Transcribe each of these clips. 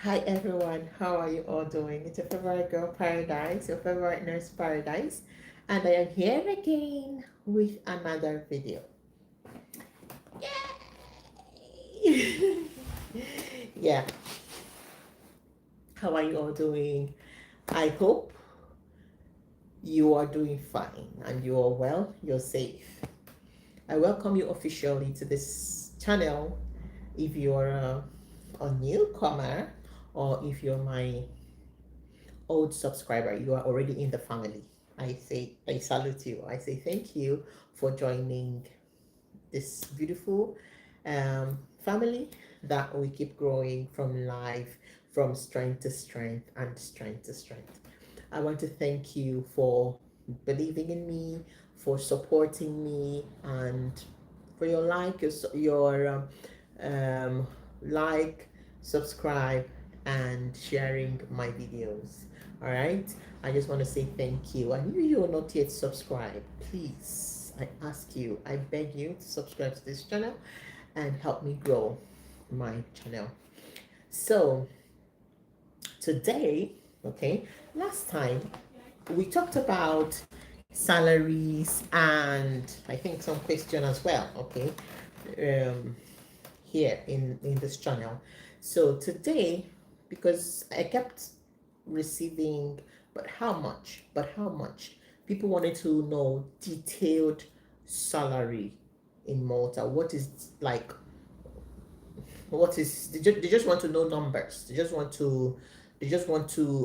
Hi everyone, how are you all doing? It's your favorite girl Paradise, your favorite nurse Paradise, and I am here again with another video. Yay! Yeah, how are you all doing? I hope you are doing fine and you are well, you're safe. I welcome you officially to this channel. If you're a newcomer or if you're my old subscriber, you are already in the family. I salute you. I say thank you for joining this beautiful family that we keep growing from life, from strength to strength and strength to strength. I want to thank you for believing in me, for supporting me, and for your um, like, subscribe, and sharing my videos. All right. I just want to say thank you. And if you are not yet subscribed, please, I ask you, I beg you to subscribe to this channel and help me grow my channel. So today, okay, last time we talked about salaries and I think some question as well, okay, um, here in this channel. So today, because I kept receiving, but how much, people wanted to know detailed salary in Malta. What is like, what is they just want to know numbers. They just want to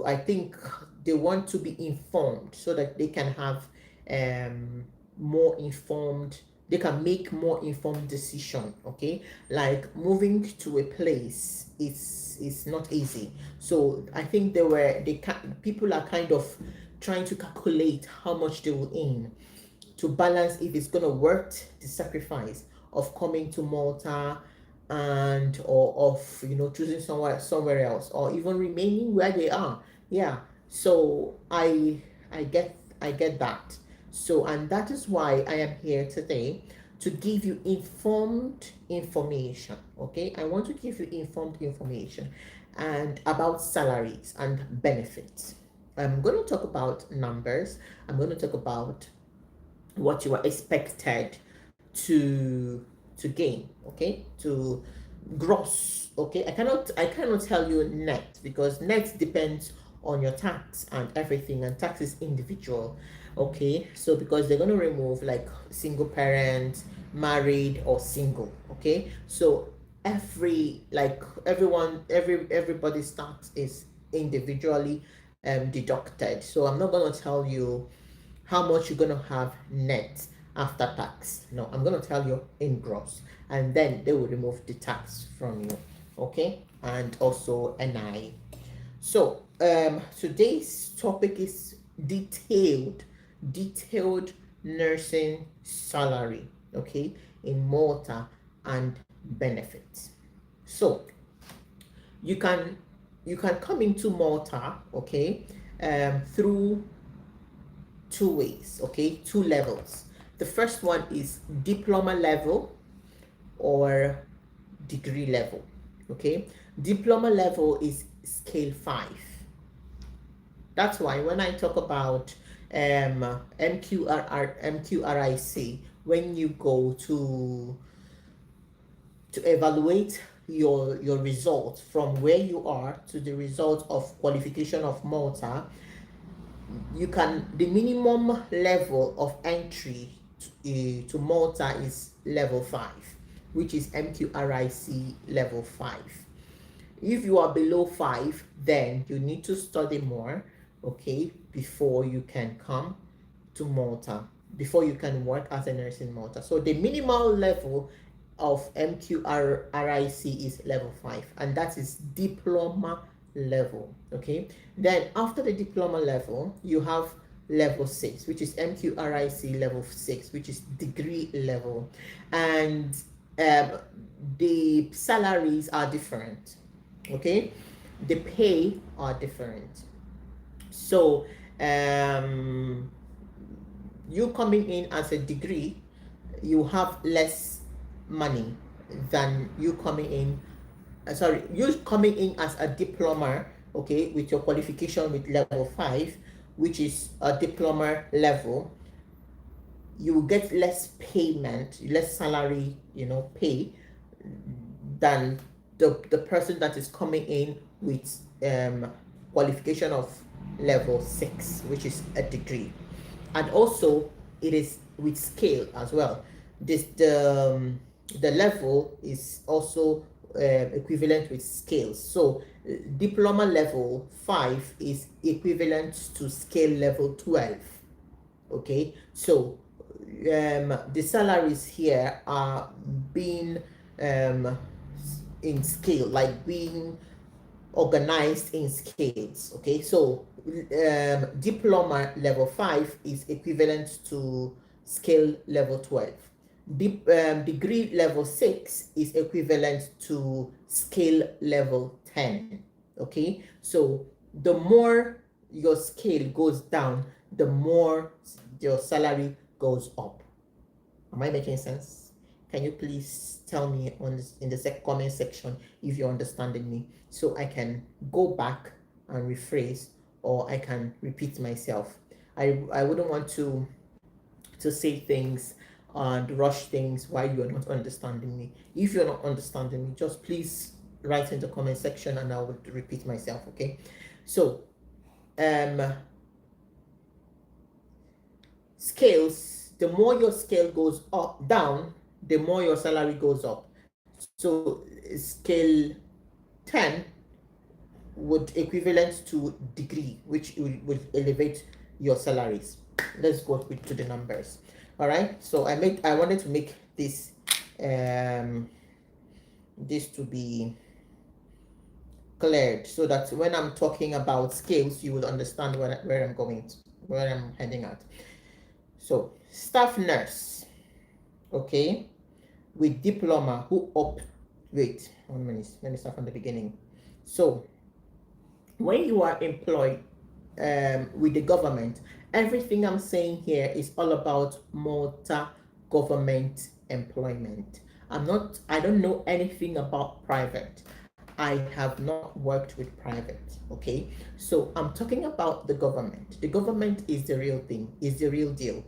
I think they want to be informed so that they can have um more informed, they can make more informed decision. Okay, like moving to a place is not easy. So I think people are kind of trying to calculate how much they will earn to balance if it's gonna worth the sacrifice of coming to Malta, and or of choosing somewhere else, or even remaining where they are. Yeah. So I get that. So, and that is why I am here today, to give you informed information. Okay, I want to give you informed information and about salaries and benefits. I'm going to talk about numbers. I'm going to talk about what you are expected to gain. Okay, to gross. Okay, I cannot tell you net, because net depends on your tax and everything, and tax is individual. Okay, so because they're going to remove like single parent, married, or single. Okay, so everybody's tax is individually deducted. So I'm not going to tell you how much you're going to have net after tax. No, I'm going to tell you in gross, and then they will remove the tax from you. Okay, and also NI. So today's topic is detailed nursing salary. Okay, in Malta, and benefits. So you can come into Malta, okay, through two ways, okay, two levels. The first one is diploma level or degree level. Okay, diploma level is scale 5. That's why when I talk about MQRIC, when you go to evaluate your results from where you are to the result of qualification of Malta, the minimum level of entry to Malta is level 5, which is MQRIC level 5. If you are below 5, then you need to study more, okay, before you can come to Malta, before you can work as a nurse in Malta. So the minimal level of MQRIC is level 5, and that is diploma level. Okay, then after the diploma level, you have level 6, which is MQRIC level 6, which is degree level, and um, the salaries are different. Okay, the pay are different. So you coming in as a degree, you have less money than you coming in sorry, you coming in as a diploma, okay, with your qualification with level 5, which is a diploma level, you will get less payment, less salary, pay than the person that is coming in with qualification of level 6, which is a degree. And also it is with scale as well. This the level is also equivalent with scales. So diploma level 5 is equivalent to scale level 12. Okay, so the salaries here are being in scale, like being organized in scales. Okay, so diploma level 5 is equivalent to scale level 12. Degree level 6 is equivalent to scale level 10. Okay, so the more your scale goes down, the more your salary goes up. Am I making sense? Can you please tell me in the comment section if you're understanding me, so I can go back and rephrase, or I can repeat myself. I wouldn't want to say things and rush things while you're not understanding me. If you're not understanding me, just please write in the comment section and I will repeat myself. Okay, so scales, the more your scale goes up down, the more your salary goes up. So scale 10 would equivalent to degree, which would elevate your salaries. Let's go to the numbers. All right, so I wanted to make this this to be cleared, so that when I'm talking about scales, you will understand where I'm going to, where I'm heading at. So staff nurse, okay, with diploma who wait 1 minute, let me start from the beginning. So when you are employed with the government, everything I'm saying here is all about Malta government employment. I don't know anything about private. I have not worked with private. Okay, so I'm talking about the government. The government is the real thing, is the real deal.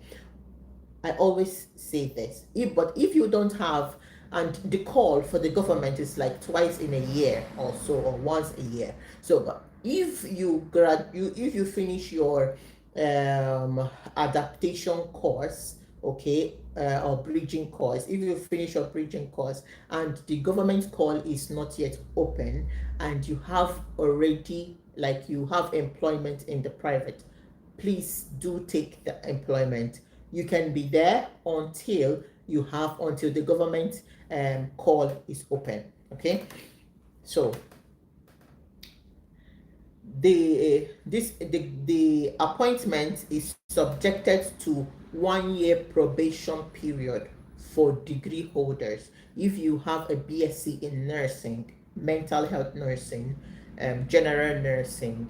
I always say this. But if you don't have, and the call for the government is like twice in a year or so, or once a year. So but if you finish your adaptation course, okay, or bridging course, if you finish your bridging course and the government call is not yet open, and you have already, like, you have employment in the private, please do take the employment. You can be there until the government call is open. Okay, so the appointment is subjected to 1 year probation period for degree holders. If you have a BSc in nursing, mental health nursing, general nursing,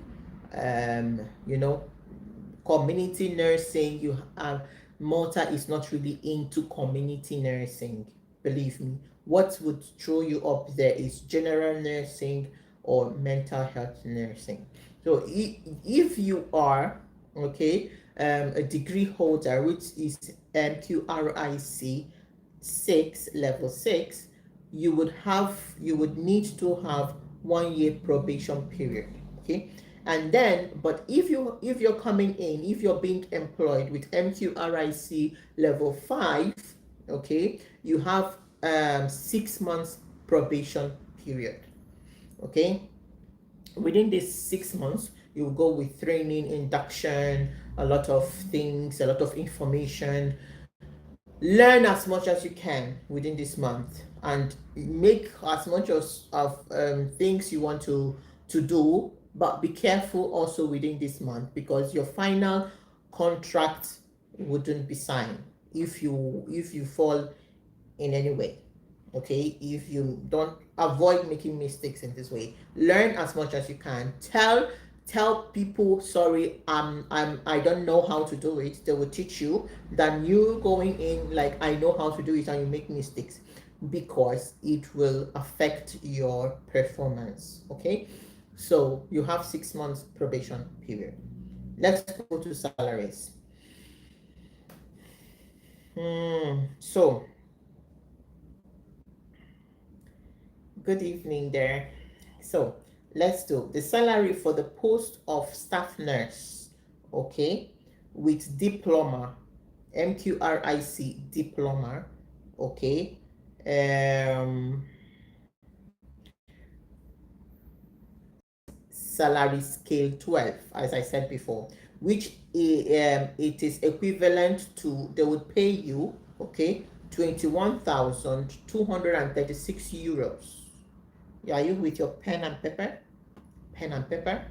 community nursing, you have, Malta is not really into community nursing. Believe me, what would throw you up there is general nursing or mental health nursing. So if you are, okay, a degree holder, which is MQRIC 6, level 6, you would need to have 1 year probation period. Okay, and then, but if you're coming in, if you're being employed with MQRIC level 5, okay, you have 6 months probation period. Okay, within these 6 months, you go with training, induction, a lot of things, a lot of information. Learn as much as you can within this month, and make as much of things you want to do, but be careful also within this month, because your final contract wouldn't be signed if you fall in any way. Okay, if you don't, avoid making mistakes in this way. Learn as much as you can. Tell people, sorry, I don't know how to do it. They will teach you, than you going in like, I know how to do it, and you make mistakes. because it will affect your performance. Okay, so you have 6 months probation period. Let's go to salaries. So good evening there. So let's do the salary for the post of staff nurse, okay, with diploma, MQRIC diploma, okay. Salary scale 12, as I said before, which it is equivalent to, they would pay you, okay, 21,236 euros. Yeah, are you with your pen and paper? Pen and paper.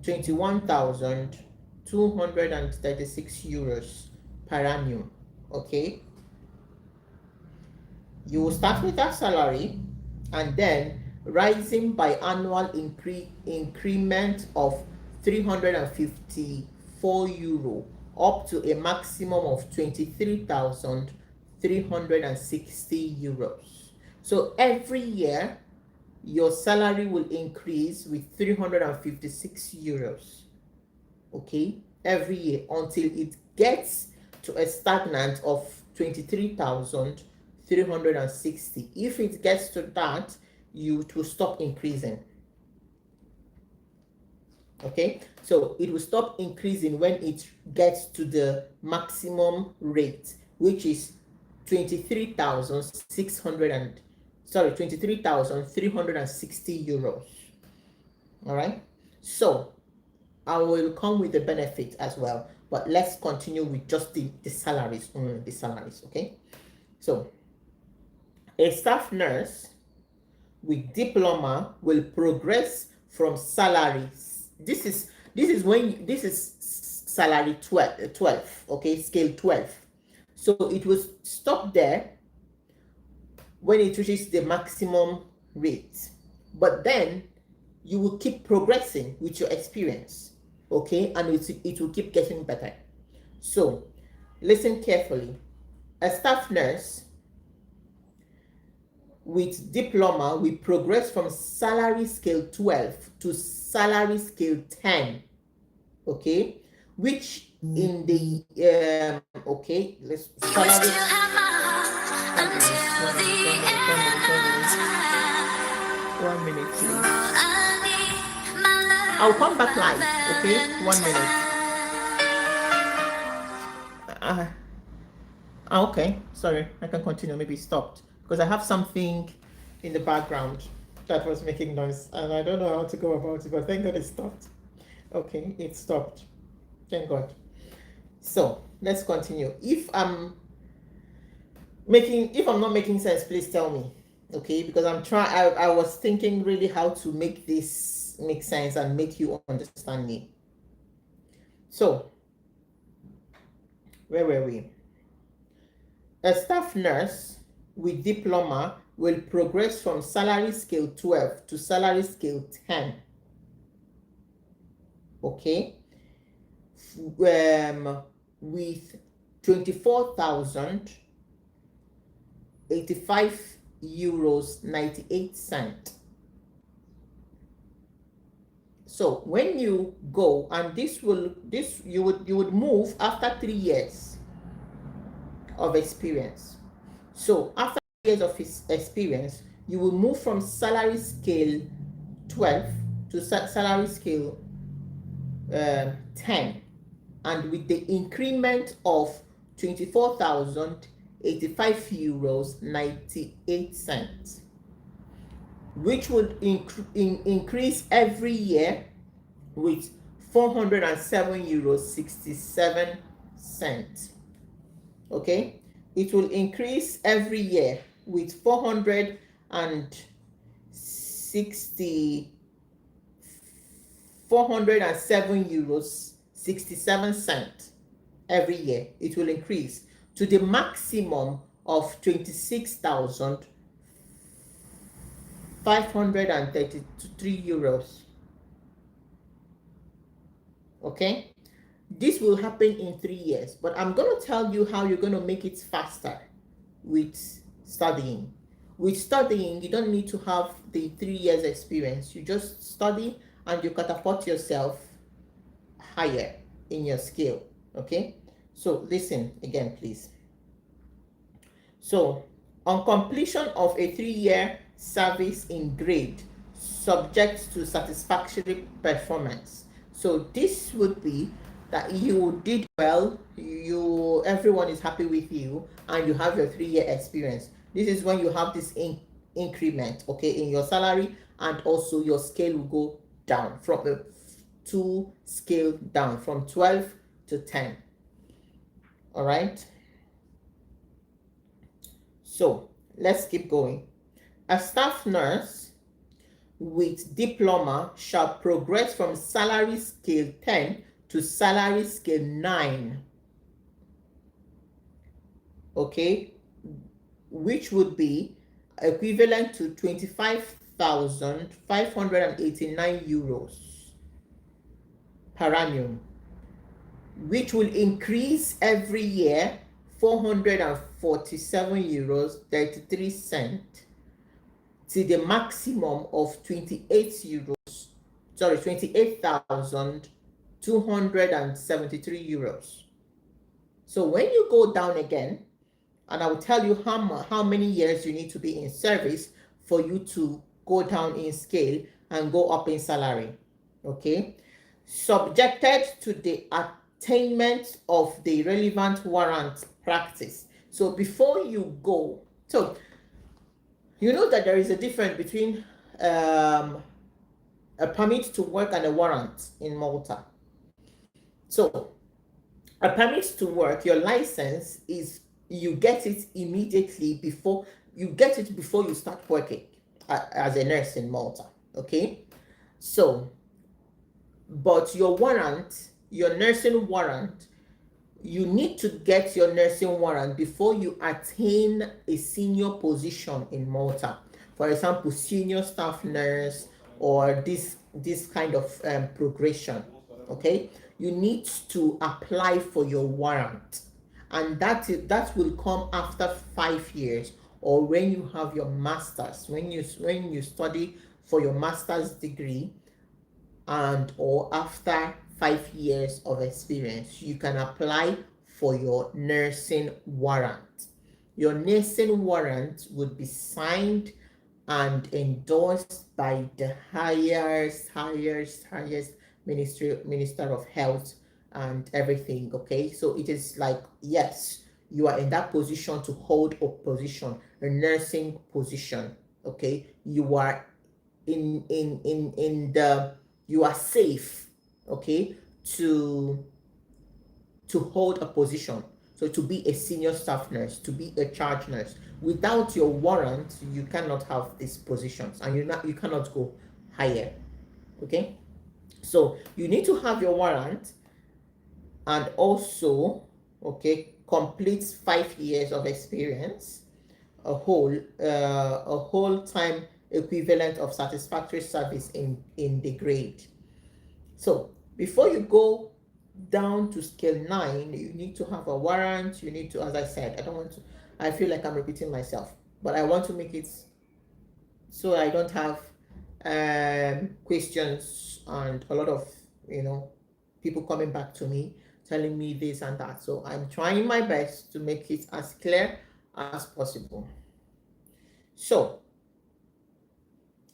21,236 euros per annum. Okay. You will start with that salary and then rising by annual increment of 354 euro up to a maximum of 23,360 euros. So every year your salary will increase with 356 euros, okay, every year until it gets to a stagnant of 23,360. If it gets to that, you to stop increasing. Okay, so it will stop increasing when it gets to the maximum rate, which is 23,360 euros. All right, so I will come with the benefit as well, but let's continue with just the salaries, only the salaries. Okay, so a staff nurse with diploma will progress from salaries. This is when this is salary 12, okay, scale 12. So it will stop there when it reaches the maximum rate, but then you will keep progressing with your experience, okay, and it will keep getting better. So listen carefully. A staff nurse with diploma will progress from salary scale 12 to salary scale 10, okay, which in the okay, let's salary. One minute, please. I'll come back live, okay? 1 minute. Okay, sorry, I can continue. Maybe it stopped because I have something in the background that was making noise and I don't know how to go about it, but thank God it stopped. Okay, it stopped. Thank God. So let's continue. If I'm not making sense, please tell me, okay? Because I was thinking really how to make this make sense and make you understand me. So where were we? A staff nurse with diploma will progress from salary scale 12 to salary scale 10, okay, with 24,085 euros 98 cents. So when you go, and you would move after 3 years of experience. So after years of his experience, you will move from salary scale 12 to salary scale 10, and with the increment of 24,085 euros 98 cents, which would increase every year with 407 euros 67 cents. Okay, it will increase every year with 407 euros 67 cents every year. It will increase to the maximum of 26,533 euros. Okay, this will happen in 3 years, but I'm going to tell you how you're going to make it faster with studying. with studying, you don't need to have the 3 years experience. You just study and you catapult yourself higher in your skill. Okay, so listen again, please. So on completion of a 3-year service in grade, subject to satisfactory performance. So this would be that you did well, everyone is happy with you, and you have your 3-year experience. This is when you have this increment, okay, in your salary, and also your scale will go down from the 2 scale down from 12 to 10. All right. So let's keep going. A staff nurse with diploma shall progress from salary scale 10 to salary scale 9. Okay, which would be equivalent to 25,589 euros per annum, which will increase every year 447 euros 33 cents to the maximum of 28,273 euros. So when you go down again, and I will tell you how many years you need to be in service for you to go down in scale and go up in salary. Okay, subjected to the attainment of the relevant warrant practice. So before you go, so you know that there is a difference between a permit to work and a warrant in Malta. So a permit to work, your license is, you get it immediately before you start working as a nurse in Malta. Okay, so but your warrant, your nursing warrant, you need to get your nursing warrant before you attain a senior position in Malta. For example, senior staff nurse, or this kind of progression. Okay, you need to apply for your warrant, and that will come after 5 years, or when you have your master's, when you study for your master's degree, and or after 5 years of experience, you can apply for your nursing warrant. Your nursing warrant would be signed and endorsed by the highest minister of health and everything. Okay, so it is like, yes, you are in that position to hold a position, a nursing position. Okay, you are in the, you are safe, okay, to hold a position. So to be a senior staff nurse, to be a charge nurse, without your warrant, you cannot have these positions, and you cannot go higher. Okay, so you need to have your warrant, and also, okay, complete 5 years of experience, a whole time equivalent of satisfactory service in the grade. So before you go down to scale 9, you need to have a warrant. You need to, as I said, I feel like I'm repeating myself, but I want to make it so I don't have questions and a lot of people coming back to me telling me this and that. So I'm trying my best to make it as clear as possible. So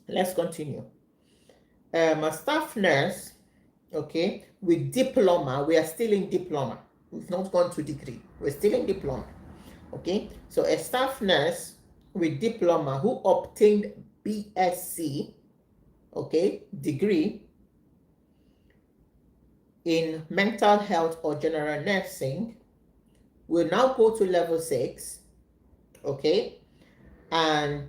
let's continue. A staff nurse, okay, with diploma, we are still in diploma. We've not gone to degree. We're still in diploma. Okay, so a staff nurse with diploma who obtained BSc, okay, degree in mental health or general nursing will now go to level 6, okay, and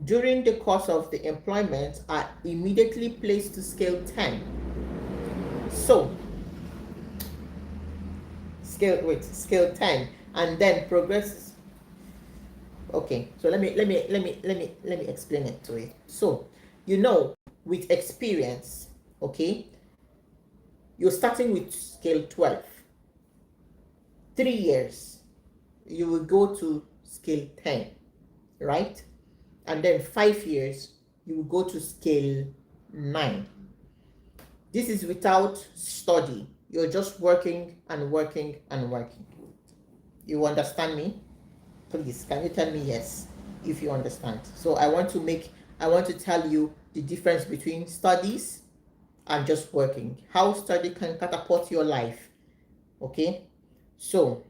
during the course of the employment are immediately placed to scale 10. So scale 10, and then progresses. Okay, so let me explain it to you. So with experience, okay, you're starting with scale 12. 3 years, you will go to scale 10, right? And then 5 years, you will go to scale 9. This is without study. You're just working and working and working. You understand me? Please, can you tell me yes if you understand? So I want to tell you the difference between studies and just working. How study can catapult your life. Okay? So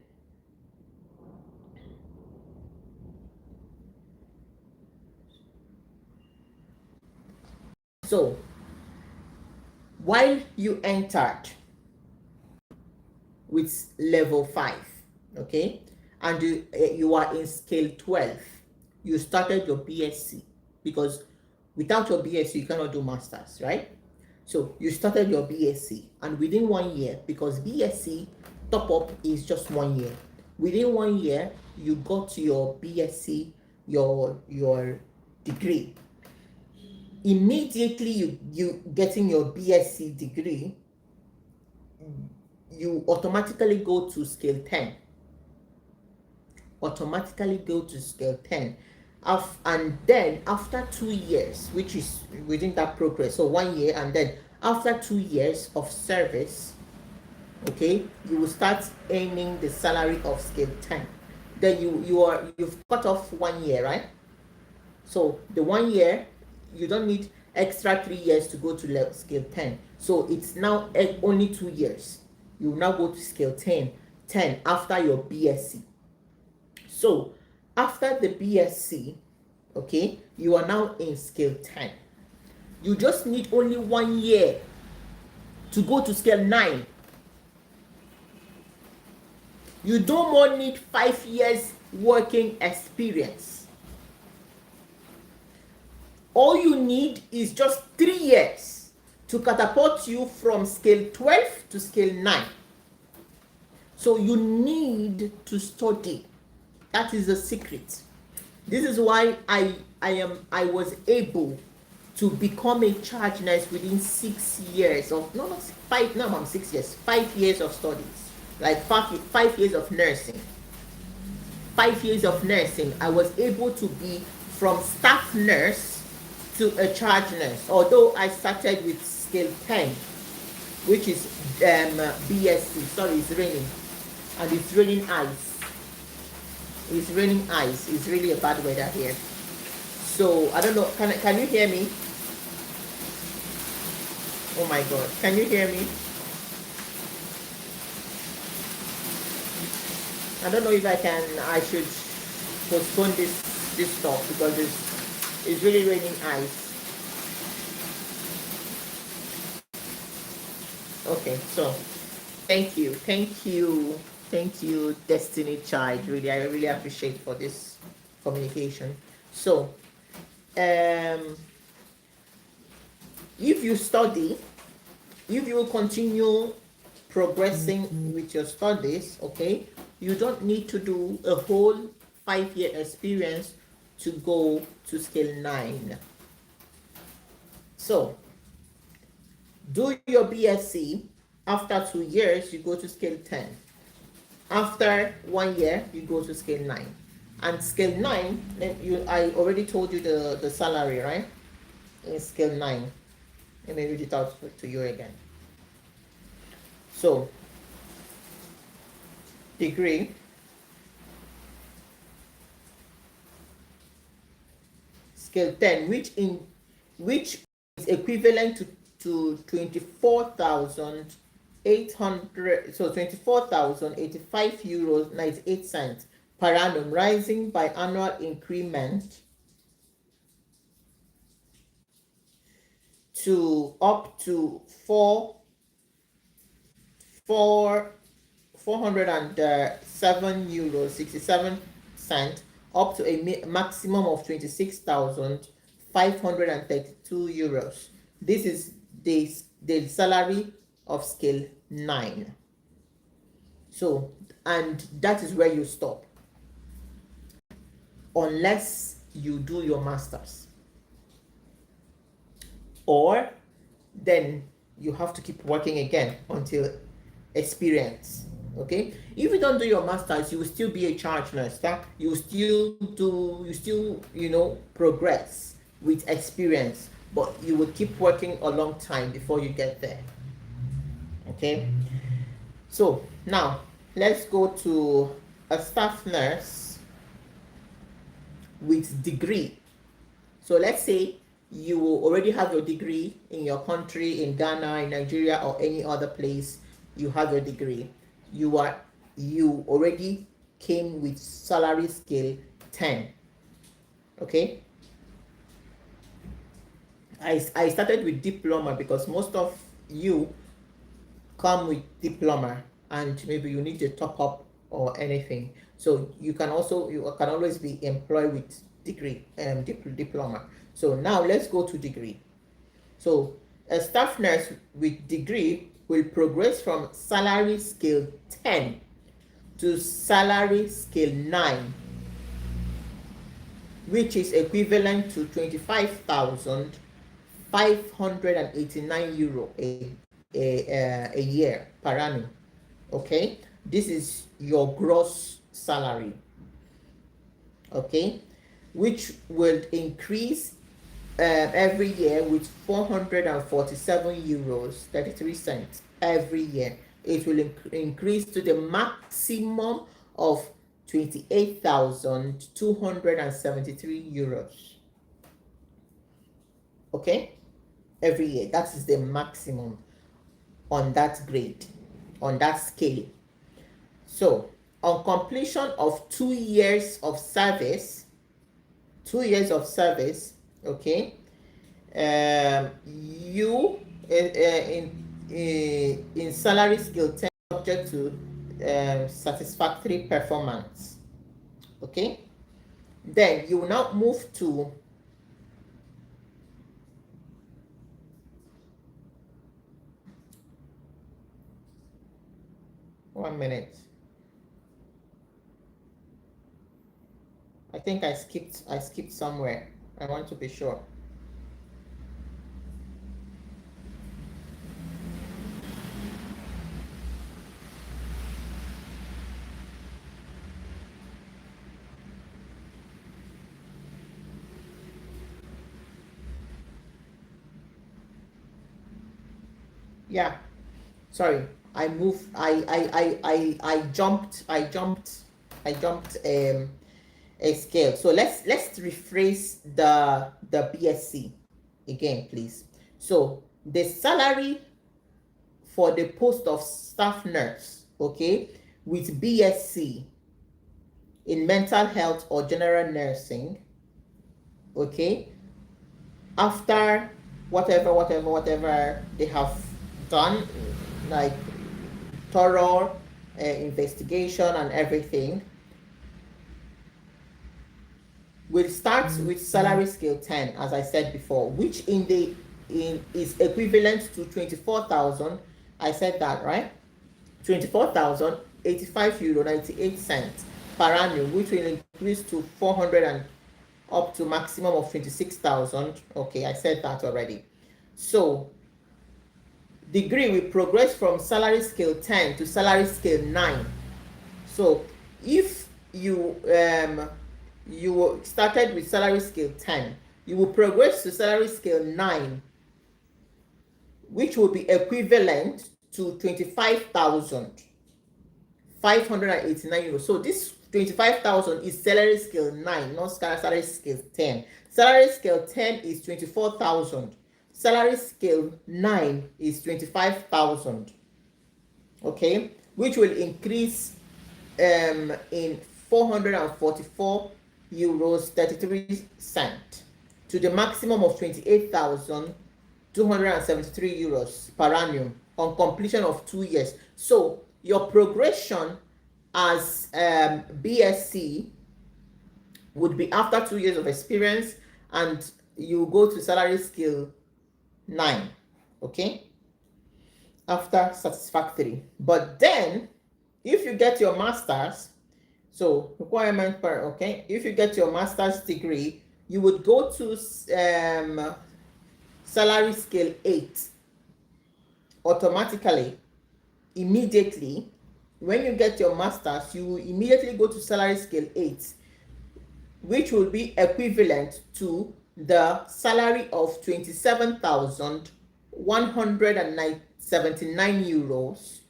while you entered with level 5, okay, and you are in scale 12, you started your BSc, because without your BSc you cannot do masters, right? So you started your BSc, and within 1 year, because BSc top up is just 1 year, within 1 year you got your BSc, your degree. Immediately you getting your BSc degree, you automatically go to scale 10. And then after 2 years, which is within that progress, so 1 year, and then after 2 years of service, okay, you will start earning the salary of scale 10. Then you've cut off 1 year, right? So the 1 year, you don't need extra 3 years to go to scale 10. So it's now only 2 years. You will now go to scale 10 after your BSc. So after the BSc, okay, you are now in scale 10. You just need only 1 year to go to scale 9. You don't more need 5 years working experience. All you need is just 3 years to catapult you from scale 12 to scale 9. So you need to study. That is the secret. This is why I was able to become a charge nurse within 6 years of, no, not 5, no, I'm 6 years, 5 years of studies, like 5 years of nursing. 5 years of nursing, I was able to be from staff nurse to a charge nurse, although I started with scale 10, which is BSc. Sorry, it's raining, and it's raining ice. It's raining ice. It's really a bad weather here. So I don't know. Can you hear me? Oh my God! Can you hear me? I don't know if I should postpone this talk because it's really raining ice. Okay, so thank you, Destiny Child. Really, I really appreciate for this communication. So, if you study, if you continue progressing with your studies, okay, you don't need to do a whole 5-year experience to go to scale 9. So, do your BSc. After 2 years, you go to scale 10. After 1 year, you go to scale 9. And scale 9, I already told you the salary, right? In scale 9. Let me read it out to you again. So, degree, scale 10, which is equivalent to 24,800, so 24,085 euros 98 cents per annum, rising by annual increment to up to 407 euros 67 cents, up to a maximum of 26,532 euros. This is the salary of scale 9. So, and that is where you stop, unless you do your masters, or then you have to keep working again until experience. Okay, if you don't do your masters, you will still be a charge nurse. That you still, progress with experience, but you will keep working a long time before you get there. Okay, so now let's go to a staff nurse with degree. So let's say you already have your degree in your country, in Ghana, in Nigeria, or any other place. You have your degree. You already came with salary scale 10. Okay. I started with diploma because most of you come with diploma and maybe you need a top up or anything. So you can always be employed with degree and diploma. So now let's go to degree. So a staff nurse with degree will progress from salary scale 10 to salary scale 9, which is equivalent to 25,589 euro a year per annum. Okay, this is your gross salary. Okay, which will increase every year with 447 euros 33 cents every year. It will increase to the maximum of 28,273 euros. Okay, every year. That is the maximum on that grade, on that scale. So on completion of 2 years of service, okay, you in salary scale 10, subject to satisfactory performance. Okay, then you will now move to one minute. I think I skipped somewhere. I want to be sure. Yeah, sorry. I jumped a scale. So let's rephrase the BSc again, please. So the salary for the post of staff nurse, okay, with BSc in mental health or general nursing, okay, after whatever they have done, like thorough investigation and everything, will start with salary scale 10, as I said before, which is equivalent to 24,000. I said that, right? 24,085 euro 98 cents per annum, which will increase to 400 and up to maximum of 26,000. Okay, I said that already. So degree will progress from salary scale 10 to salary scale 9. So if you started with salary scale 10, you will progress to salary scale 9, which will be equivalent to 25,589 euros. So this 25,000 is salary scale 9, not salary scale 10. Salary scale 10 is 24,000. Salary scale 9 is 25,000. Okay, which will increase in 444 euros 33 cents to the maximum of 28,273 euros per annum on completion of 2 years. So your progression as BSc would be after 2 years of experience, and you go to salary scale 9, okay, after satisfactory. But then if you get your master's, so requirement per, okay, if you get your master's degree, you would go to salary scale 8 automatically, immediately, when you get your master's, you will immediately go to salary scale 8, which will be equivalent to the salary of 27,179 euros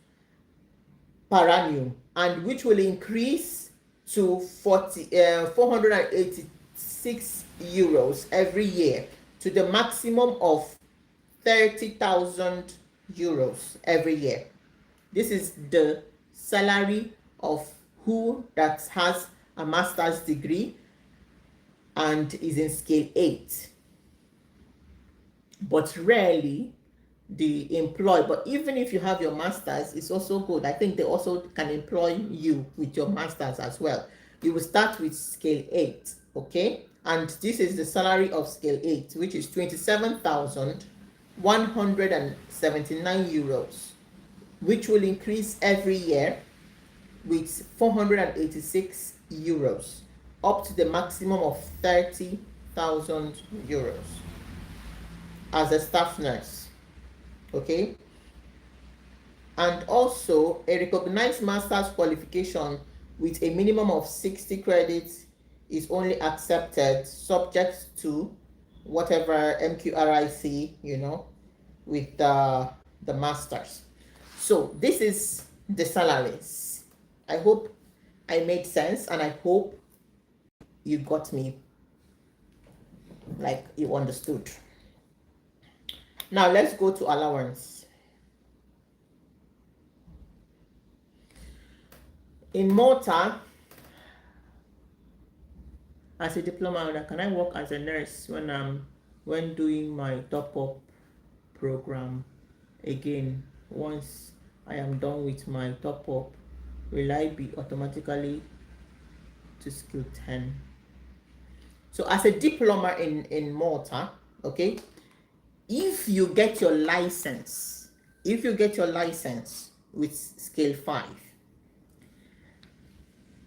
per annum, and which will increase to 486 euros every year, to the maximum of 30,000 euros every year. This is the salary of who that has a master's degree and is in scale 8. But rarely the employ, but even if you have your master's, it's also good. I think they also can employ you with your master's as well. You will start with scale 8, okay? And this is the salary of scale 8, which is 27,179 euros, which will increase every year with 486 euros, up to the maximum of 30,000 euros as a staff nurse, okay? And also a recognized master's qualification with a minimum of 60 credits is only accepted subject to whatever MQRIC, with the masters. So this is the salaries. I hope I made sense, and I hope you got me, like you understood. Now let's go to allowance. In Malta, as a diploma holder, can I work as a nurse when doing my top-up program again? Once I am done with my top-up, will I be automatically to skill 10? So as a diploma in Malta, okay, if you get your license with scale 5,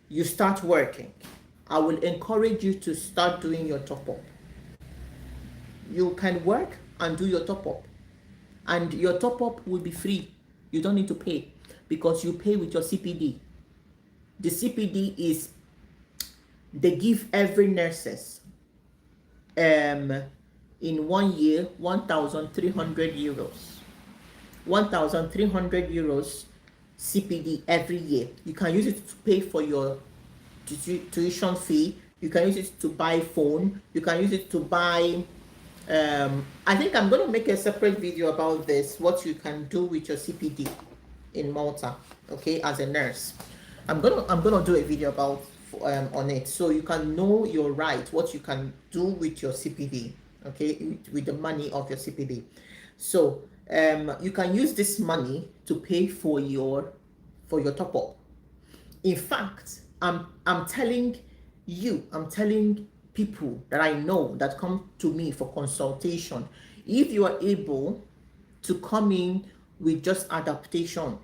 you start working, I will encourage you to start doing your top-up. You can work and do your top-up, and your top-up will be free. You don't need to pay, because you pay with your CPD. The CPD is, they give every nurses in 1 year 1,300 euros. 1,300 euros CPD every year. You can use it to pay for your tuition fee. You can use it to buy phone. You can use it to buy I think I'm going to make a separate video about this, what you can do with your CPD in Malta, okay, as a nurse. I'm gonna do a video about on it, so you can know your right, what you can do with your CPD, okay, with the money of your CPD. So you can use this money to pay for your top up. In fact, I'm telling people that I know that come to me for consultation, if you are able to come in with just adaptation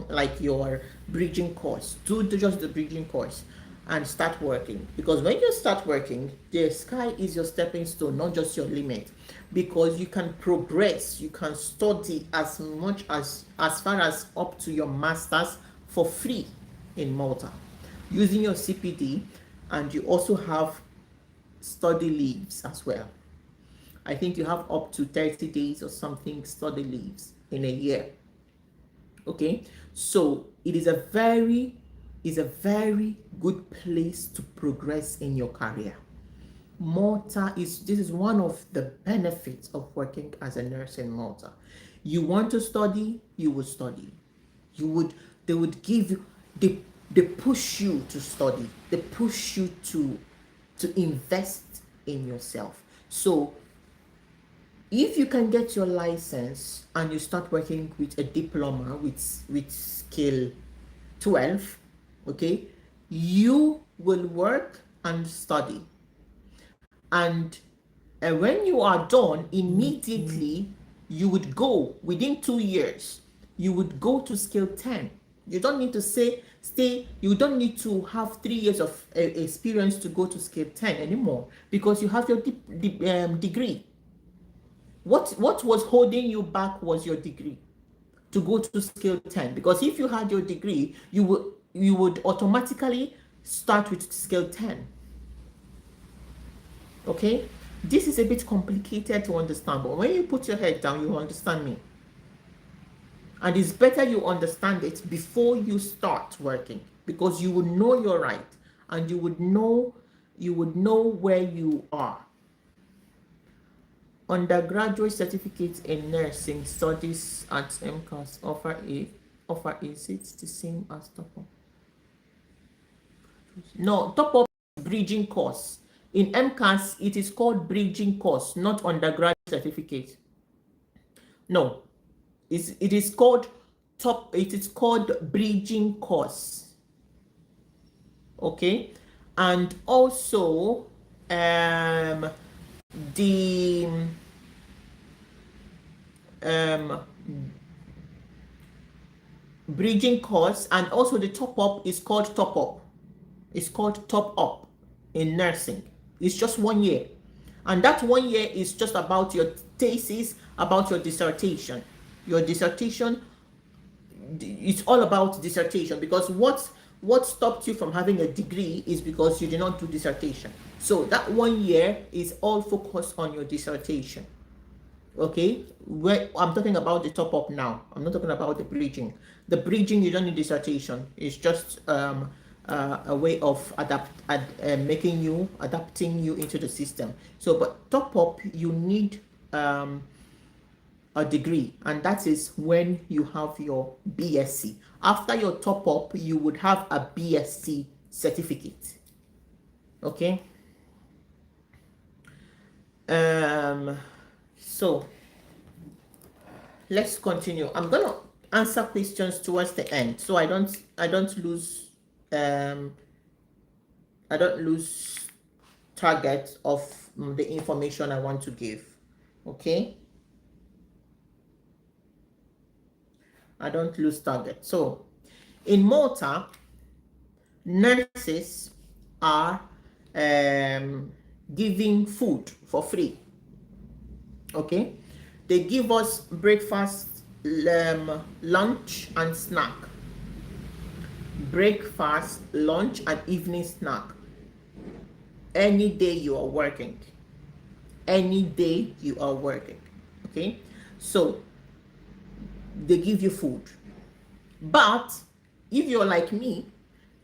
like your bridging course, do just the bridging course and start working. Because when you start working, the sky is your stepping stone, not just your limit, because you can progress, you can study as much as far as up to your masters for free in Malta using your CPD. And you also have study leaves as well. I think you have up to 30 days or something study leaves in a year. Okay, so it is a very good place to progress in your career. Malta this is one of the benefits of working as a nurse in Malta. You want to study, you will study. They would give you, they push you to study. They push you to invest in yourself. So if you can get your license and you start working with a diploma with scale 12, okay, you will work and study. And when you are done, immediately you would go, within 2 years, you would go to scale 10. You don't need to stay, you don't need to have 3 years of experience to go to scale 10 anymore, because you have your degree. What was holding you back was your degree. to go to scale 10, because if you had your degree, you would automatically start with scale 10. Okay, this is a bit complicated to understand, but when you put your head down, you understand me. And it's better you understand it before you start working, because you would know your right, and you would know where you are. Undergraduate certificates in nursing studies at MCAS offer is it the same as top up? No, top up is bridging course. In MCAS, it is called bridging course, not undergraduate certificate. No, it is called bridging course. Okay, and also the bridging course, and also the top up is called top up. It's called top up in nursing. It's just 1 year, and that 1 year is just about your thesis, about your dissertation. Your dissertation, it's all about dissertation, because what stopped you from having a degree is because you did not do dissertation. So that 1 year is all focused on your dissertation. Okay, where I'm talking about the top up now. I'm not talking about the bridging. The bridging, you don't need dissertation. It's just a way of adapting you into the system. So, but top up, you need a degree, and that is when you have your BSc. After your top up, you would have a BSc certificate. Okay. So let's continue. I'm gonna answer questions towards the end, so I don't lose target of the information I want to give. Okay, I don't lose target. So in Malta, nurses are giving food for free. Okay, they give us breakfast, lunch and snack. Breakfast, lunch and evening snack. Any day you are working. Okay, so they give you food. But if you're like me,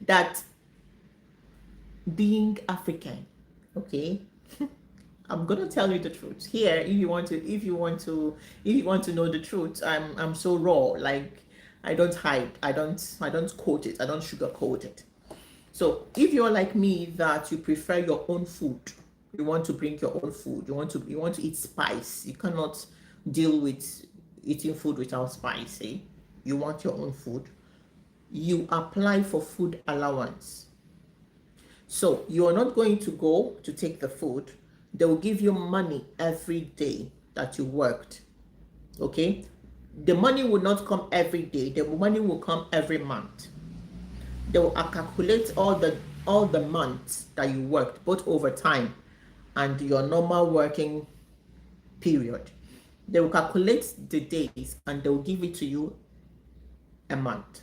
that being African, okay, I'm gonna tell you the truth here. If you want to know the truth, I'm so raw. Like, I don't hide. I don't quote it. I don't sugarcoat it. So if you're like me, that you prefer your own food, you want to bring your own food. You want to eat spice. You cannot deal with eating food without spice. Eh? You want your own food. You apply for food allowance. So you are not going to go to take the food. They will give you money every day that you worked. Okay, the money will not come every day. The money will come every month. They will calculate all the months that you worked, both overtime and your normal working period. They will calculate the days and they will give it to you a month.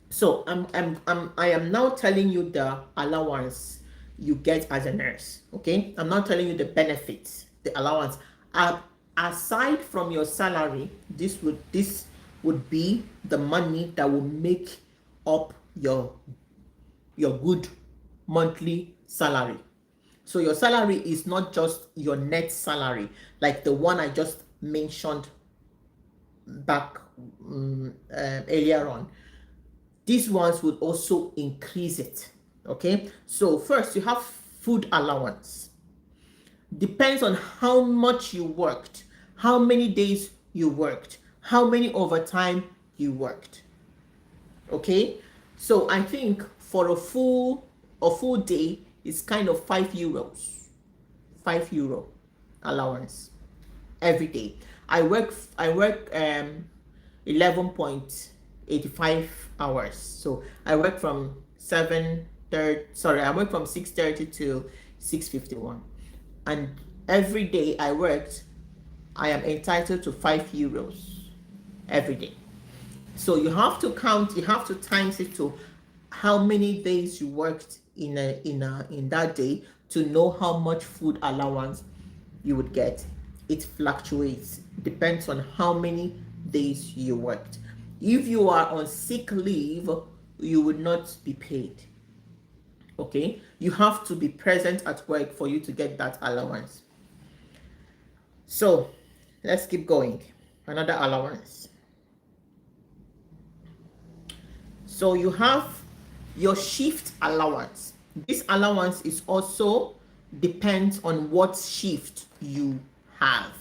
So I am now telling you the allowance you get as a nurse. Okay, I'm not telling you the benefits, the allowance. Aside from your salary, this would be the money that will make up your good monthly salary. So your salary is not just your net salary, like the one I just mentioned back earlier on. These ones would also increase it. Okay, so first you have food allowance. Depends on how much you worked, how many days you worked, how many overtime you worked. Okay, so I think for a full day is kind of €5. €5 allowance every day. I work 11.85 hours. So I work from 6:30 to 6:51, and every day I worked, I am entitled to €5 every day. So you have to count, you have to times it to how many days you worked in that day to know how much food allowance you would get. It fluctuates, depends on how many days you worked. If you are on sick leave, you would not be paid. Okay, you have to be present at work for you to get that allowance. So let's keep going. Another allowance. So you have your shift allowance. This allowance is also depends on what shift you have.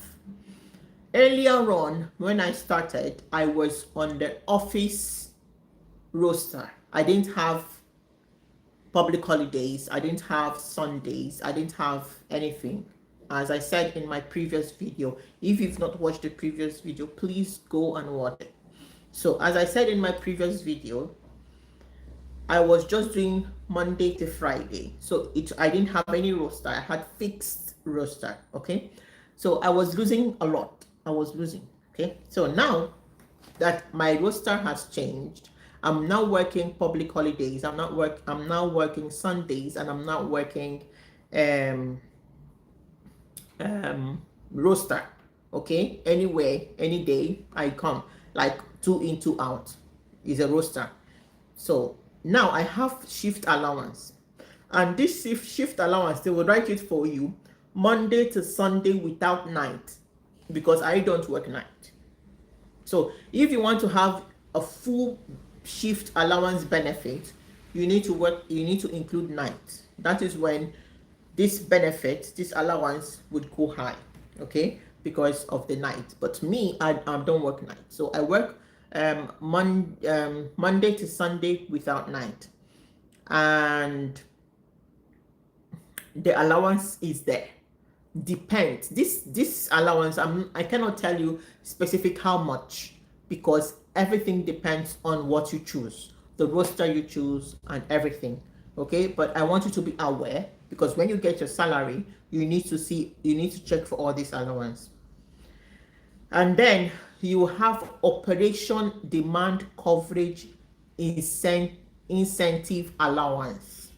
Earlier on, when I started, I was on the office roster. I didn't have public holidays, I didn't have Sundays, I didn't have anything. As I said in my previous video, if you've not watched the previous video, please go and watch it. So as I said in my previous video, I was just doing Monday to Friday. So I didn't have any roster. I had fixed roster. Okay. So I was losing a lot. I was losing. Okay. So now that my roster has changed, I'm now working public holidays. I'm now working Sundays, and I'm not working roster. Okay. Anyway, any day I come, like 2 in 2 out is a roster. So now I have shift allowance, and this shift allowance, they will write it for you Monday to Sunday without night, because I don't work night. So if you want to have a full shift allowance benefit, you need to include night. That is when this benefit, this allowance would go high, okay, because of the night. But me, I don't work night, so I work Monday to Sunday without night, and the allowance is there. Depends. This allowance, I cannot tell you specific how much, because everything depends on what you choose, the roster you choose, and everything. Okay, but I want you to be aware, because when you get your salary, you need to check for all this allowance. And then you have operation demand coverage incentive allowance.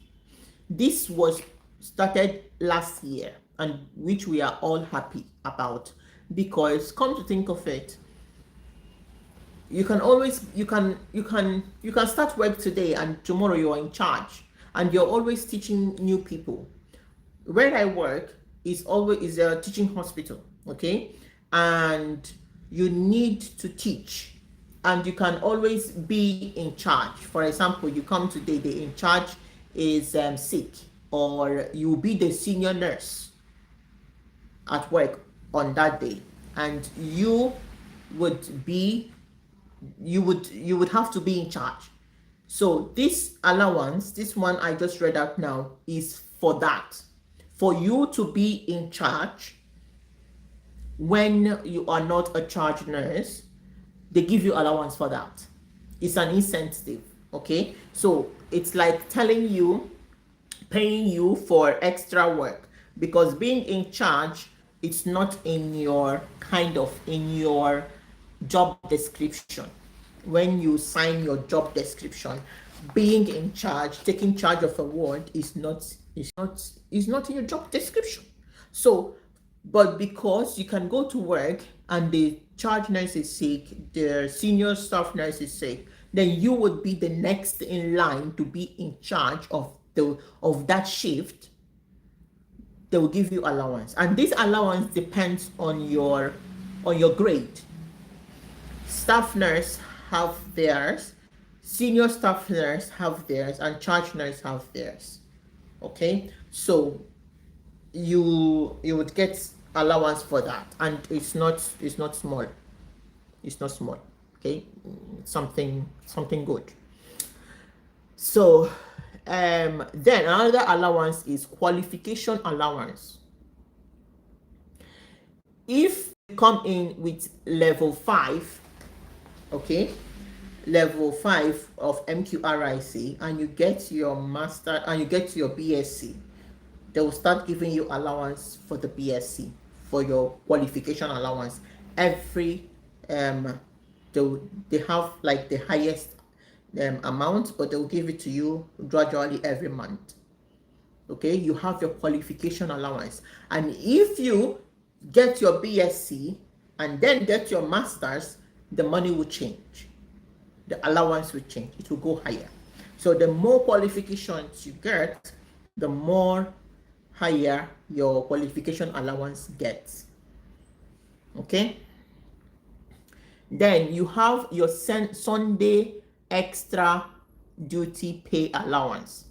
This was started last year, and which we are all happy about, because come to think of it, you can start work today, and tomorrow you are in charge, and you're always teaching new people. Where I work is a teaching hospital, okay, and you need to teach, and you can always be in charge. For example, you come today, the in charge is sick, or you be the senior nurse at work on that day, and you would have to be in charge. So this allowance, this one I just read out now, is for that, for you to be in charge. When you are not a charge nurse, they give you allowance for that. It's an incentive. Okay, so it's like telling you, paying you for extra work, because being in charge, it's not in your job description. When you sign your job description, being in charge, taking charge of a ward is not in your job description. So, but because you can go to work and the charge nurse is sick, the senior staff nurse is sick, then you would be the next in line to be in charge of that shift. They will give you allowance, and this allowance depends on your grade. Staff nurse have theirs, senior staff nurse have theirs, and charge nurse have theirs. Okay, so you would get allowance for that, and it's not small. It's not small. Okay, something good. So then another allowance is qualification allowance. If you come in with level 5, okay, level 5 of MQRIC, and you get your master and you get your BSc, they will start giving you allowance for the BSc, for your qualification allowance every they have like the highest amount, but they'll give it to you gradually every month. Okay, you have your qualification allowance, and if you get your BSc and then get your masters, the money will change, the allowance will change, it will go higher. So the more qualifications you get, the more higher your qualification allowance gets. Okay, then you have your Sunday extra duty pay allowance.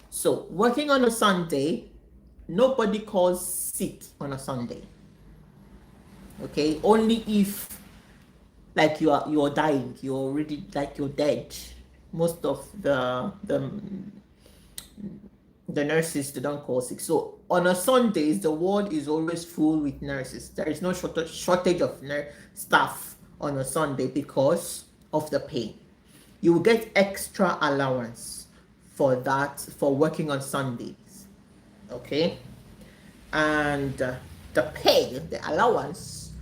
So working on a Sunday, nobody calls sick on a Sunday. Okay, only if like you're dying, you're already like you're dead. Most of the nurses, they don't call sick. So on a Sundays, the ward is always full with nurses. There is no shortage of staff on a Sunday because of the pay. You will get extra allowance for that, for working on Sundays. Okay, and the pay, the allowance,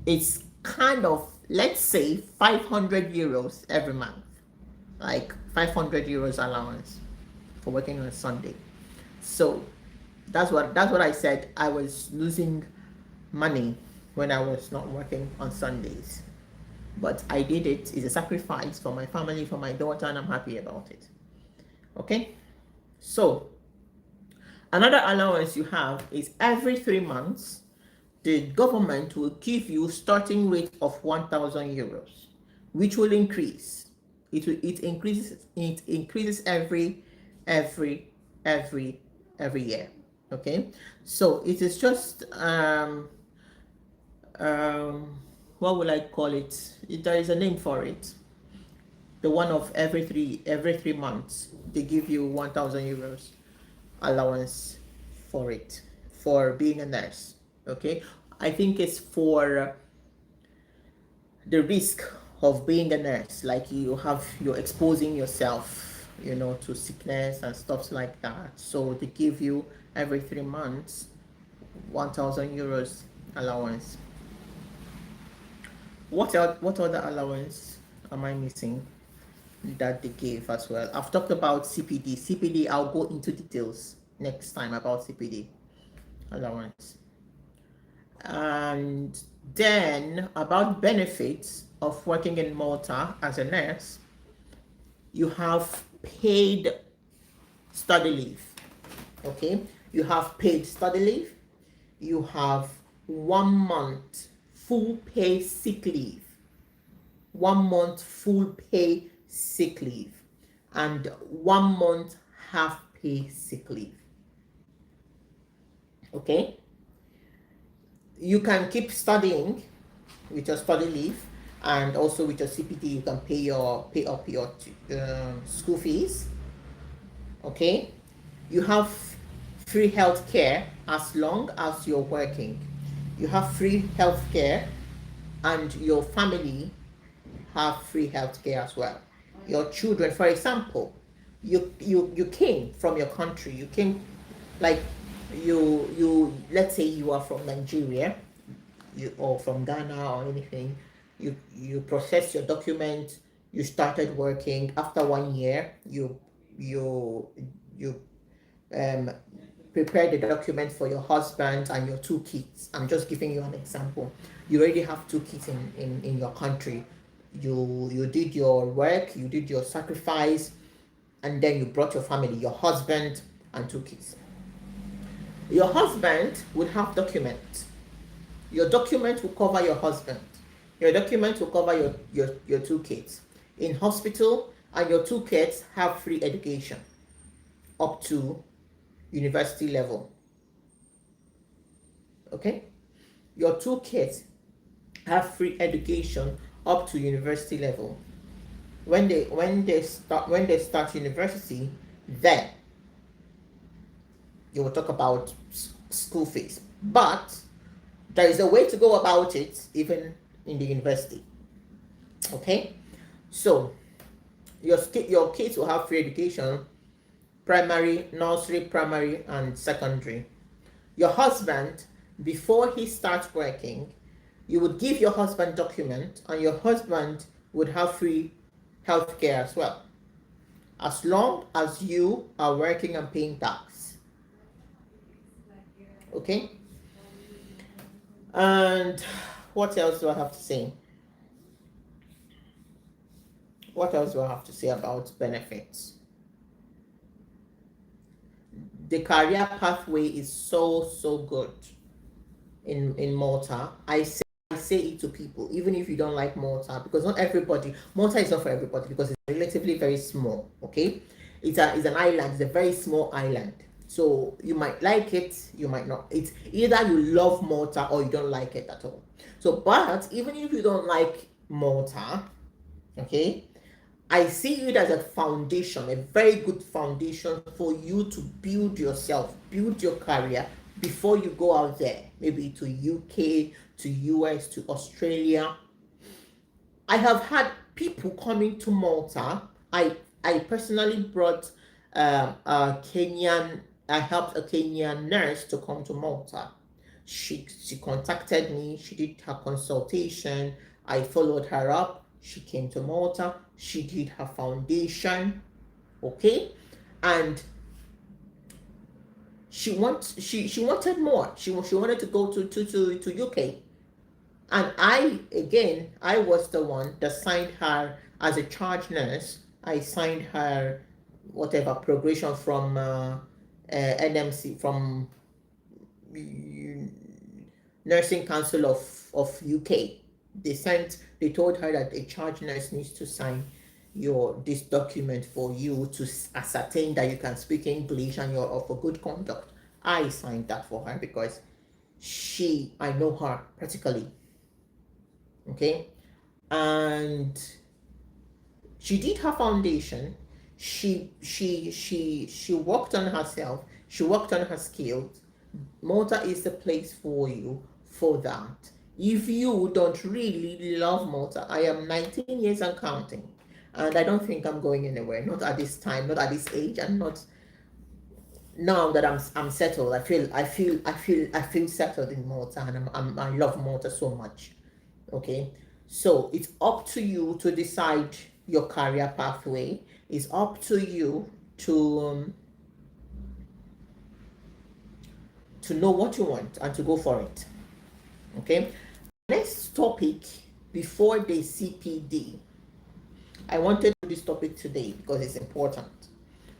is kind of, let's say, 500 euros every month, like 500 euros allowance for working on a Sunday. So that's what I said. I was losing money when I was not working on Sundays, but I did it. It's a sacrifice for my family, for my daughter, and I'm happy about it. Okay, so another allowance you have is every 3 months the government will give you starting rate of 1,000 euros, which will increase. It increases every year. Okay, so it is just what will I call it? There is a name for it. The one of every three months they give you 1,000 euros allowance for it, for being a nurse. Okay, I think it's for the risk of being a nurse, like you're exposing yourself, to sickness and stuff like that. So they give you every 3 months 1,000 euros allowance. What other allowance am I missing that they gave as well? I've talked about CPD. I'll go into details next time about CPD allowance. And then about benefits of working in Malta as a nurse, you have paid study leave. Okay, you have paid study leave, you have 1 month full pay sick leave, 1 month full pay sick leave, and 1 month half pay sick leave. Okay, you can keep studying with your study leave, and also with your CPD you can pay up your school fees. Okay, you have free health care as long as you're working. You have free health care, and your family have free health care as well. Your children, for example, you came from your country, you came, like, you let's say you are from Nigeria, or from Ghana or anything. You process your document, you started working. After 1 year, you prepare the document for your husband and your 2 kids. I'm just giving you an example. You already have 2 kids in your country. You did your work, you did your sacrifice, and then you brought your family, your husband and 2 kids. Your husband would have documents. Your document will cover your husband. Your document will cover your 2 kids in hospital, and your 2 kids have free education up to university level. Okay, your 2 kids have free education up to university level. When they start university, then you will talk about school fees. But there is a way to go about it, even in the university. Okay, so your kids will have free education, primary, nursery, primary, and secondary. Your husband, before he starts working, You would give your husband document, and your husband would have free healthcare as well, as long as you are working and paying tax. Okay? And what else do I have to say? What else do I have to say about benefits? The career pathway is so good in Malta. I say it to people, even if you don't like Malta, because not everybody, Malta is not for everybody because it's relatively very small. Okay, it's an island. It's a very small island. So you might like it, you might not. It's either you love Malta or you don't like it at all. So, but even if you don't like Malta, okay, I see it as a foundation, a very good foundation for you to build yourself, build your career before you go out there, maybe to UK, to US, to Australia. I have had people coming to Malta. I personally brought a Kenyan. I helped a Kenyan nurse to come to Malta. She contacted me. She did her consultation. I followed her up. She came to Malta. She did her foundation. Okay, and she wanted more. She wanted to go to UK. And I was the one that signed her as a charge nurse. I signed her whatever progression from NMC, from Nursing Council of UK. They told her that a charge nurse needs to sign this document for you to ascertain that you can speak English and you're of a good conduct. I signed that for her because I know her practically. Okay, and she did her foundation. She worked on herself. She worked on her skills. Malta is the place for you for that. If you don't really love Malta, I am 19 years and counting, and I don't think I'm going anywhere. Not at this time, not at this age, and not now that I'm settled. I feel settled in Malta, and I love Malta so much. Okay, so it's up to you to decide your career pathway. It's up to you to know what you want and to go for it. Okay, next topic before the CPD. I wanted to do this topic today because it's important.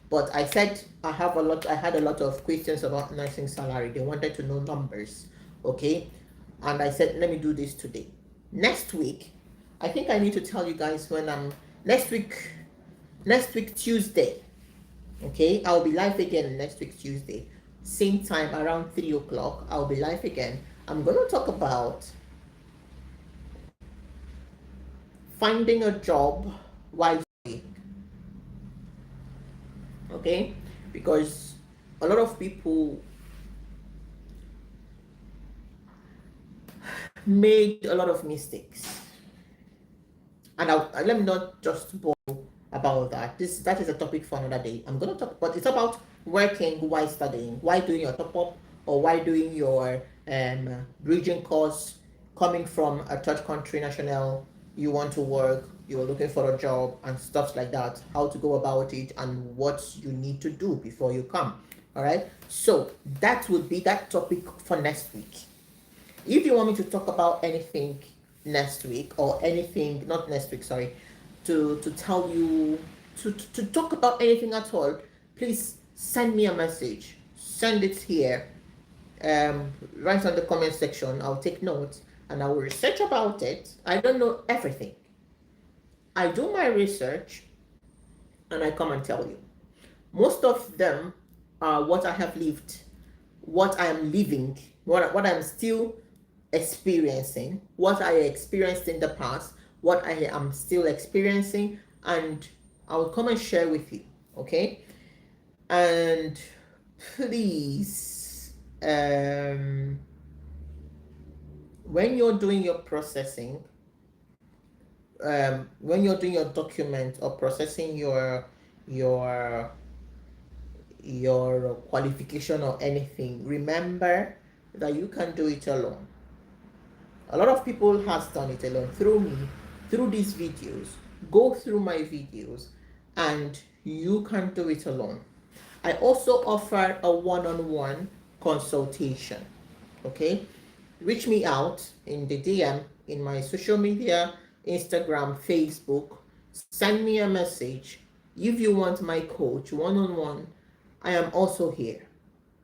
But I said I had a lot of questions about nursing salary. They wanted to know numbers. Okay, and I said let me do this today. Next week, I think I need to tell you guys when I'm next week Tuesday. Okay, I'll be live again next week Tuesday, same time around 3 o'clock. I'll be live again. I'm going to talk about finding a job while studying. Okay, because a lot of people made a lot of mistakes, and let me not just bore about that. That is a topic for another day. I'm going to talk, but it's about working while studying, why doing your top up, or why doing your bridging course, coming from a third country national. You want to work, you're looking for a job and stuff like that, how to go about it and what you need to do before you come. All right, so that would be that topic for next week. If you want me to talk about anything next week, or anything, not next week, sorry, to tell you, to talk about anything at all, please send me a message. Send it here. Right on the comment section. I'll take notes and I will research about it. I don't know everything. I do my research and I come and tell you. Most of them are what I have lived, what I am living, what I'm still experiencing, what I experienced in the past, what I am still experiencing, and I will come and share with you. Okay, and please, when you're doing your processing, when you're doing your document or processing your qualification or anything, remember that you can do it alone. A lot of people has done it alone through me, through these videos. Go through my videos and you can do it alone. I also offer a one-on-one consultation. Okay, reach me out in the DM in my social media, Instagram, Facebook. Send me a message. If you want my coach one-on-one, I am also here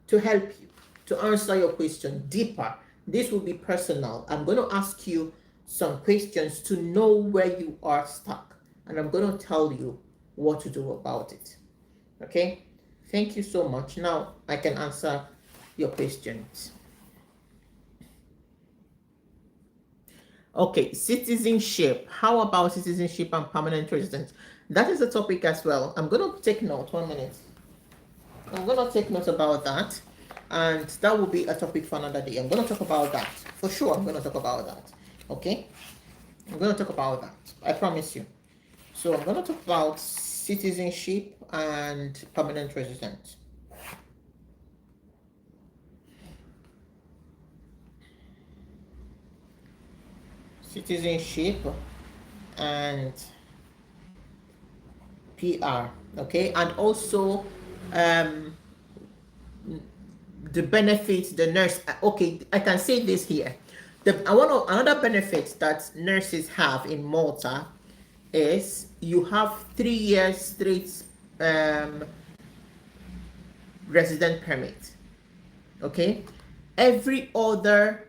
to help you, to answer your question deeper. This will be personal. I'm going to ask you some questions to know where you are stuck, and I'm going to tell you what to do about it. Okay? Thank you so much. Now I can answer your questions. Okay, citizenship. How about citizenship and permanent residence? That is a topic as well. I'm going to take note. 1 minute. I'm going to take note about that. And that will be a topic for another day. I'm going to talk about that. For sure, I'm going to talk about that. Okay? I'm going to talk about that. I promise you. So I'm going to talk about citizenship and permanent residence. Citizenship and PR. Okay? And also the benefits the nurse. Okay, I can say this here. Another benefit that nurses have in Malta is you have 3 years straight resident permit. Okay, every other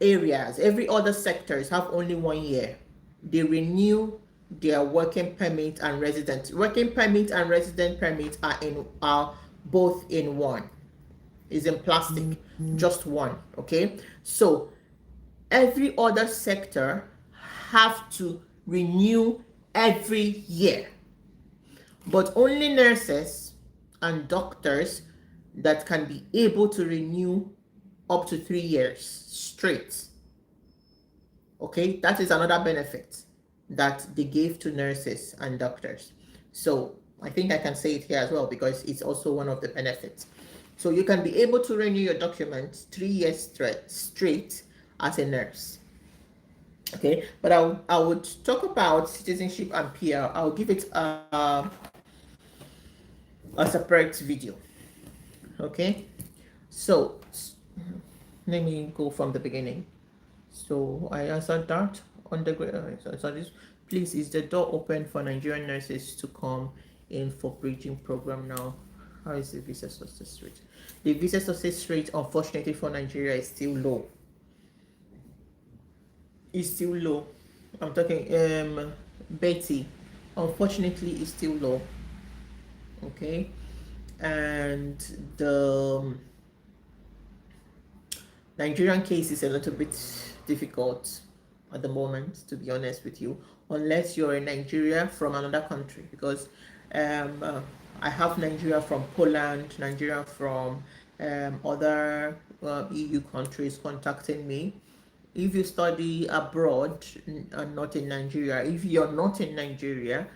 every other sectors have only 1 year. They renew their working permit and resident. Working permit and resident permit are both in one. Is in plastic, just one. Okay, so every other sector have to renew every year, but only nurses and doctors that can be able to renew up to 3 years straight. Okay, that is another benefit that they gave to nurses and doctors. So I think I can say it here as well because it's also one of the benefits. So you can be able to renew your documents 3 years straight as a nurse. Okay, but I would talk about citizenship and PR. I'll give it a separate video. Okay, so let me go from the beginning. So I answered that on the so this. Please, is the door open for Nigerian nurses to come in for bridging program now? How is the visa success rate? The visa success rate, unfortunately, for Nigeria is still low. It's still low. I'm talking Betty. Unfortunately, it's still low. Okay, and the Nigerian case is a little bit difficult at the moment, to be honest with you, unless you're in Nigeria from another country, because I have Nigeria from Poland, Nigeria from other EU countries contacting me. If you study abroad and not in Nigeria, if you're not in Nigeria,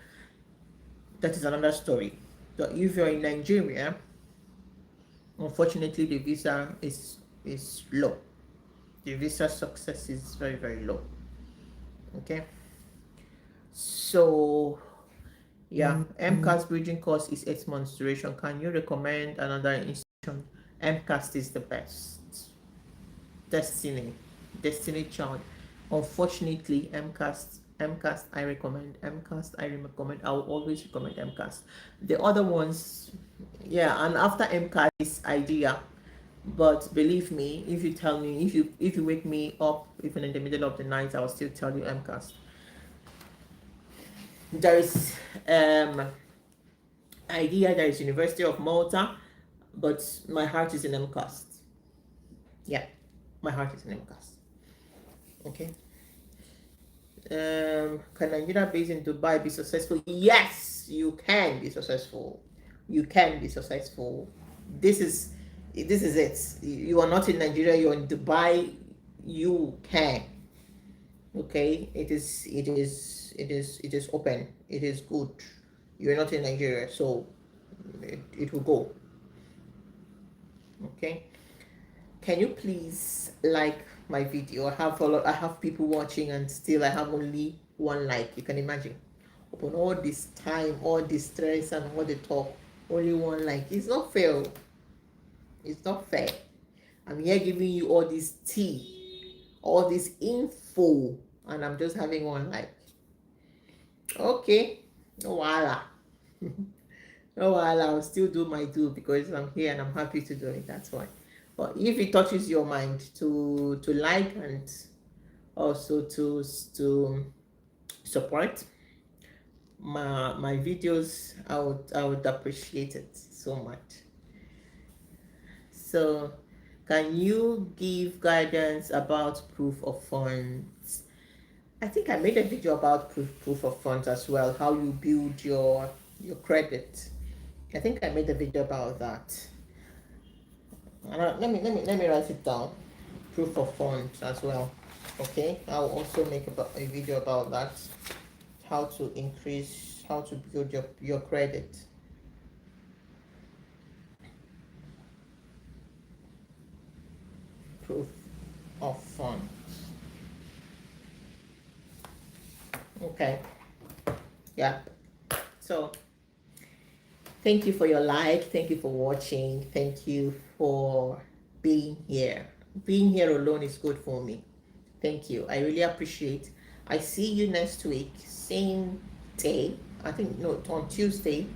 that is another story. So if you're in Nigeria, unfortunately the visa is low. The visa success is very, very low. Okay, so yeah, MCAS bridging course is 8 months duration. Can you recommend another institution? MCAS is the best. Destiny Child. Unfortunately, MCAS I recommend. I will always recommend MCAS. The other ones, yeah, and after MCAS is idea. But believe me, if you tell me, if you wake me up even in the middle of the night, I will still tell you MCAS. There is idea, there is University of Malta, but my heart is in MCAS. Yeah, my heart is in MCAS. Okay. Can Nigeria based in Dubai be successful? Yes, you can be successful. You can be successful. This is it. You are not in Nigeria, you're in Dubai, you can. Okay, it is open. It is good. You're not in Nigeria, so it will go. Okay. can you please like my video? I have people watching and still I have only one like. You can imagine. Upon all this time, all this stress and all the talk, only one like. It's not fair. It's not fair. I'm here giving you all this tea, all this info, and I'm just having one like. Okay, no wala. No wala, I'll still do my do because I'm here and I'm happy to do it. That's why. But if it touches your mind to like and also to support my videos, I would appreciate it so much. So can you give guidance about proof of funds? I think I made a video about proof of funds as well, how you build your credit. I think I made a video about that. Let me write it down. Proof of funds as well. Okay, I'll also make a video about that. How to build your credit. Proof of funds. Okay. Yeah. So thank you for your like. Thank you for watching. Thank you for being here. Being here alone is good for me. Thank you. I really appreciate. I see you next week, same day. I think no, on Tuesday.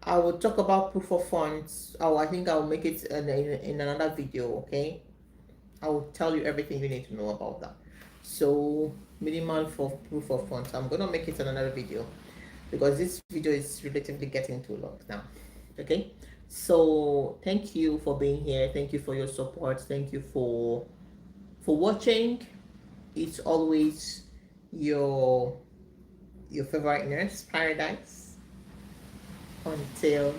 I will talk about proof of funds. Oh, I think I'll make it in another video. Okay, I will tell you everything you need to know about that. So minimal for proof of funds. I'm gonna make it another video because this video is relatively getting too long now. Okay, so thank you for being here. Thank you for your support. Thank you for watching. It's always your favorite nurse, Paradise. Until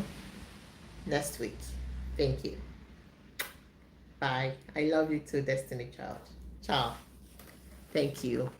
next week. Thank you. Bye. I love you too, Destiny Child. Ciao. Thank you.